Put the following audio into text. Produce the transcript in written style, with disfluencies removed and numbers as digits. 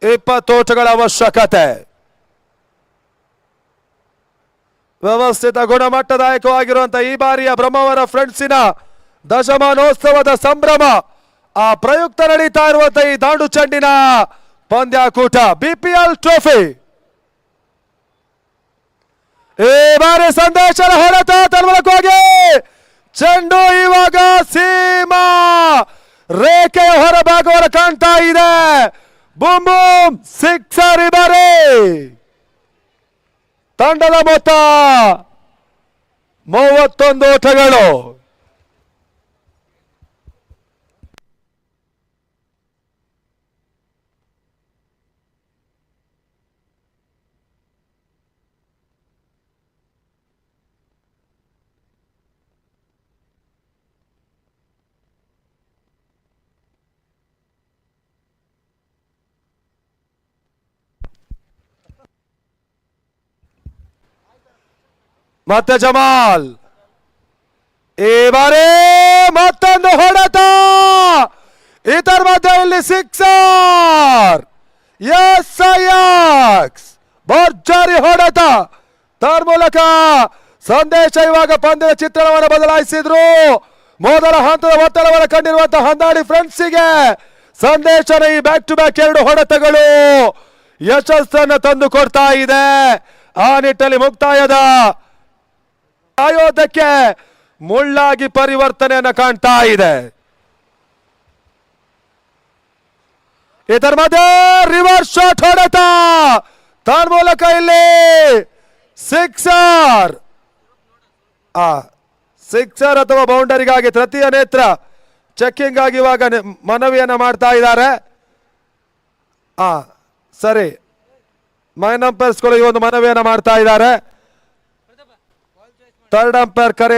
20 ಓಟಗಳ ಅವಶ್ಯಕತೆ. ವ್ಯವಸ್ಥಿತ ಗುಣಮಟ್ಟದಾಯಕವಾಗಿರುವಂತಹ ಈ ಬಾರಿಯ ಬ್ರಹ್ಮಾವರ ಫ್ರೆಂಡ್ಸಿನ ದಶಮಾನೋತ್ಸವದ ಸಂಭ್ರಮ ಆ ಪ್ರಯುಕ್ತ ನಡೀತಾ ಇರುವಂತಹ ಈ ದಾಂಡು ಚೆಂಡಿನ ಪಂದ್ಯಾಕೂಟ ಬಿಪಿಎಲ್ ಟ್ರೋಫಿ. ಈ ಬಾರಿ ಸಂದೇಶದ ಹೊಡೆತ ತಲುಪಕ್ಕೆ ಚೆಂಡು ಇವಾಗ ಸೀಮಾ ರೇಖೆಯ ಹೊರಭಾಗವರ ಕಾಣ್ತಾ ಇದೆ. Boom boom sixer. ಈ ಬಾರಿ ತಂಡದ ಮೊತ್ತ 31 ಓಟಗಳು. ಮತ್ತೆ ಜಮಾಲ್ ಈ ಬಾರಿ ಮತ್ತೊಂದು ಹೊಡೆತ. ಇದರ ಮಧ್ಯೆ ಇಲ್ಲಿ ಸಿಕ್ಸರ್. ಭರ್ಜರಿ ಹೊಡೆತ. ತರ್ ಮೂಲಕ ಸಂದೇಶ ಇವಾಗ ಪಂದ್ಯದ ಚಿತ್ರಣವನ್ನು ಬದಲಾಯಿಸಿದ್ರು. ಮೊದಲ ಹಂತದ ಒತ್ತಡವನ್ನು ಕಂಡಿರುವಂತಹ ಹಂದಾಡಿ ಫ್ರೆಂಡ್ಸಿಗೆ ಸಂದೇಶನ ಈ ಬ್ಯಾಕ್ ಟು ಬ್ಯಾಕ್ 2 ಹೊಡೆತಗಳು ಯಶಸ್ಸನ್ನು ತಂದು ಕೊಡ್ತಾ ಇದೆ. ಆ ನಿಟ್ಟಿನಲ್ಲಿ ಮುಕ್ತಾಯದ ಆಯೋಧಕ್ಕೆ ಮುಳ್ಳಾಗಿ ಪರಿವರ್ತನೆಯನ್ನು ಕಾಣ್ತಾ ಇದೆ. ಇದರ ಮಧ್ಯೆ ರಿವರ್ಸ್ ಶಾಟ್ ಹೊಡೆತ. ತನ್ನ ಮೂಲಕ ಇಲ್ಲಿ ಸಿಕ್ಸರ್ ಅಥವಾ ಬೌಂಡರಿಗಾಗಿ ತೃತೀಯ ನೇತ್ರ ಚೆಕ್ಕಿಂಗ್ ಆಗಿ ಇವಾಗ ಮನವಿಯನ್ನ ಮಾಡ್ತಾ ಇದ್ದಾರೆ. ಸರಿ, ಮೈನ್ ಅಂಪೈರ್ಸ್ಗಳು ಈ ಒಂದು ಮನವಿಯನ್ನ ಮಾಡ್ತಾ ಇದ್ದಾರೆ. ಥರ್ಡ್ ಅಂಪೈರ್ ಕರೆ